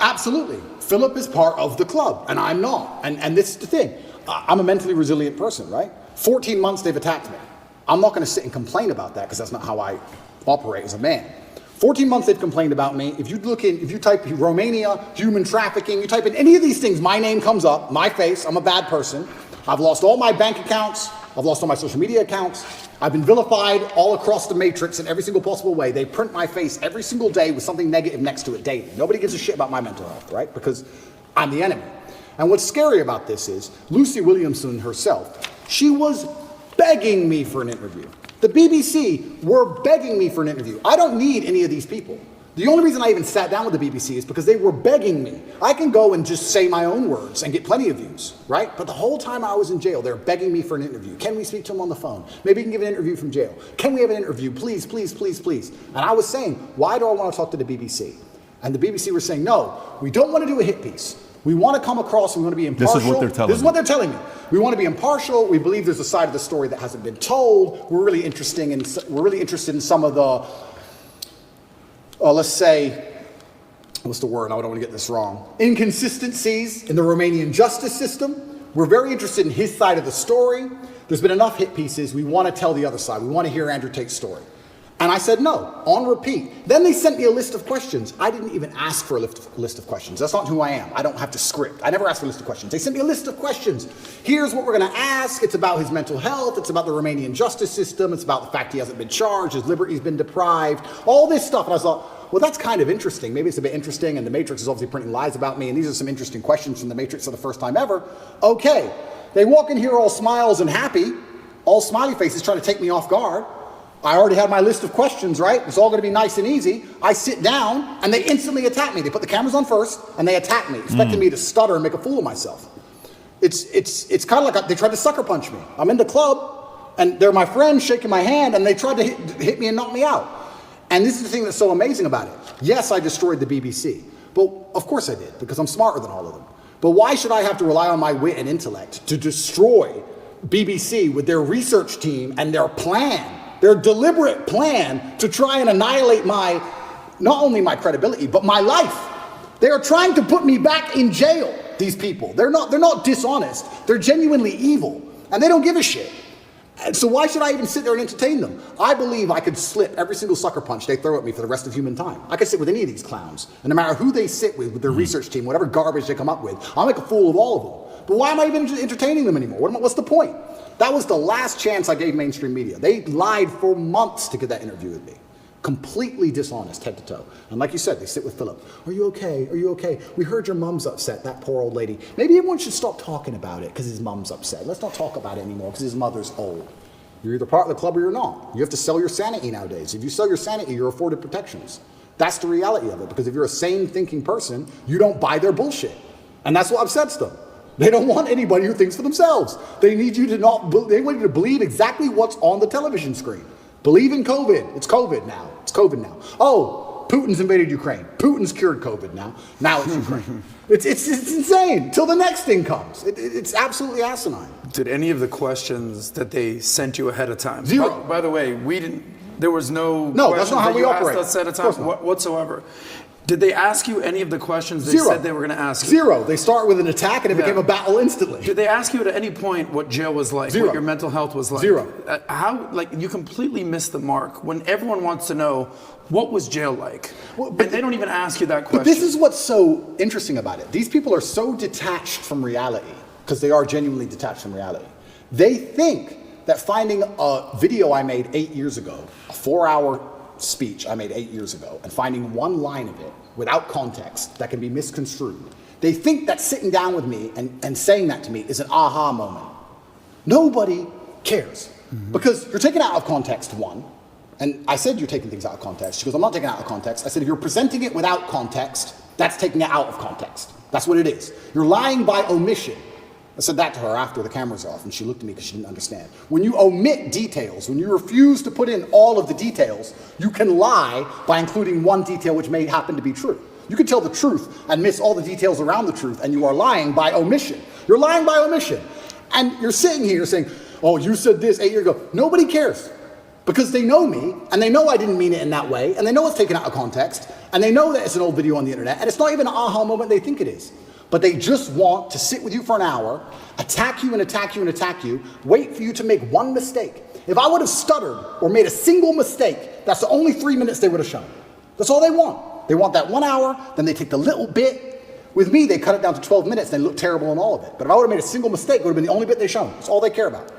Absolutely. Philip is part of the club, and I'm not. And this is the thing. I'm a mentally resilient person, right? 14 months they've attacked me. I'm not going to sit and complain about that because that's not how I operate as a man. 14 months they've complained about me. If you type Romania, human trafficking, you type in any of these things, my name comes up, my face, I'm a bad person. I've lost all my bank accounts. I've lost all my social media accounts. I've been vilified all across the matrix in every single possible way. They print my face every single day with something negative next to it daily. Nobody gives a shit about my mental health, right? Because I'm the enemy. And what's scary about this is Lucy Williamson herself, she was begging me for an interview. The BBC were begging me for an interview. I don't need any of these people. The only reason I even sat down with the BBC is because they were begging me. I can go and just say my own words and get plenty of views, right? But the whole time I was in jail, they were begging me for an interview. Can we speak to him on the phone? Maybe you can give an interview from jail. Can we have an interview? Please, please, please, please. And I was saying, why do I want to talk to the BBC? And the BBC were saying, no, we don't want to do a hit piece. We want to come across, we want to be impartial. This is what they're telling me. This is what they're telling me. We want to be impartial. We believe there's a side of the story that hasn't been told. We're really interested in some of the, let's say, what's the word? I don't want to get this wrong. Inconsistencies in the Romanian justice system. We're very interested in his side of the story. There's been enough hit pieces. We want to tell the other side. We want to hear Andrew Tate's story. And I said no, on repeat. Then they sent me a list of questions. I didn't even ask for a list of questions. That's not who I am. I don't have to script. I never ask for a list of questions. They sent me a list of questions. Here's what we're going to ask. It's about his mental health. It's about the Romanian justice system. It's about the fact he hasn't been charged. His liberty's been deprived. All this stuff. And I thought, well, that's kind of interesting. Maybe it's a bit interesting. And the Matrix is obviously printing lies about me. And these are some interesting questions from the Matrix for the first time ever. Okay. They walk in here all smiles and happy, all smiley faces trying to take me off guard. I already had my list of questions, right? It's all going to be nice and easy. I sit down, and they instantly attack me. They put the cameras on first, and they attack me, expecting me to stutter and make a fool of myself. It's kind of like they tried to sucker punch me. I'm in the club, and they're my friends shaking my hand, and they tried to hit me and knock me out. And this is the thing that's so amazing about it. Yes, I destroyed the BBC. But of course I did, because I'm smarter than all of them. But why should I have to rely on my wit and intellect to destroy BBC with their research team and their plan? Their deliberate plan to try and annihilate not only my credibility, but my life. They are trying to put me back in jail, these people. They're not dishonest. They're genuinely evil, and they don't give a shit. And so why should I even sit there and entertain them? I believe I could slip every single sucker punch they throw at me for the rest of human time. I could sit with any of these clowns, and no matter who they sit with their research team, whatever garbage they come up with, I'll make a fool of all of them. But why am I even entertaining them anymore? What's the point? That was the last chance I gave mainstream media. They lied for months to get that interview with me. Completely dishonest, head to toe. And like you said, they sit with Philip. Are you okay? Are you okay? We heard your mom's upset, that poor old lady. Maybe everyone should stop talking about it because his mom's upset. Let's not talk about it anymore because his mother's old. You're either part of the club or you're not. You have to sell your sanity nowadays. If you sell your sanity, you're afforded protections. That's the reality of it, because if you're a sane thinking person, you don't buy their bullshit. And that's what upsets them. They don't want anybody who thinks for themselves. They need you to they want you to believe exactly what's on the television screen. Believe in COVID. It's COVID now. It's COVID now. Oh, Putin's invaded Ukraine. Putin's cured COVID now. Now it's Ukraine. It's insane. Till the next thing comes. It's absolutely asinine. Did any of the questions that they sent you ahead of time? Zero. By the way, there was no that's not how we operate. Asked us ahead of time whatsoever. Did they ask you any of the questions they said they were going to ask you? Zero. They start with an attack and it became a battle instantly. Did they ask you at any point what jail was like? Zero. What your mental health was like? Zero. You completely missed the mark when everyone wants to know what was jail like. Well, but they don't even ask you that question. But this is what's so interesting about it. These people are so detached from reality, because they are genuinely detached from reality. They think that finding a video I made 8 years ago, a 4-hour speech I made 8 years ago, and finding one line of it without context that can be misconstrued, they think that sitting down with me and saying that to me is an aha moment. Nobody cares. Because you're taking it out of context, one. And I said you're taking things out of context. She goes, I'm not taking it out of context. I said, if you're presenting it without context, that's taking it out of context. That's what it is. You're lying by omission. I said that to her after the camera's off, and she looked at me because she didn't understand. When you omit details, when you refuse to put in all of the details, you can lie by including one detail which may happen to be true. You can tell the truth and miss all the details around the truth, and you are lying by omission. You're lying by omission. And you're sitting here saying, oh, you said this 8 years ago. Nobody cares. Because they know me, and they know I didn't mean it in that way, and they know it's taken out of context, and they know that it's an old video on the internet, and it's not even an aha moment they think it is. But they just want to sit with you for an hour, attack you and attack you and attack you, wait for you to make one mistake. If I would have stuttered or made a single mistake, that's the only 3 minutes they would have shown. That's all they want. They want that 1 hour, then they take the little bit. With me, they cut it down to 12 minutes, and they look terrible in all of it. But if I would have made a single mistake, it would have been the only bit they shown. That's all they care about.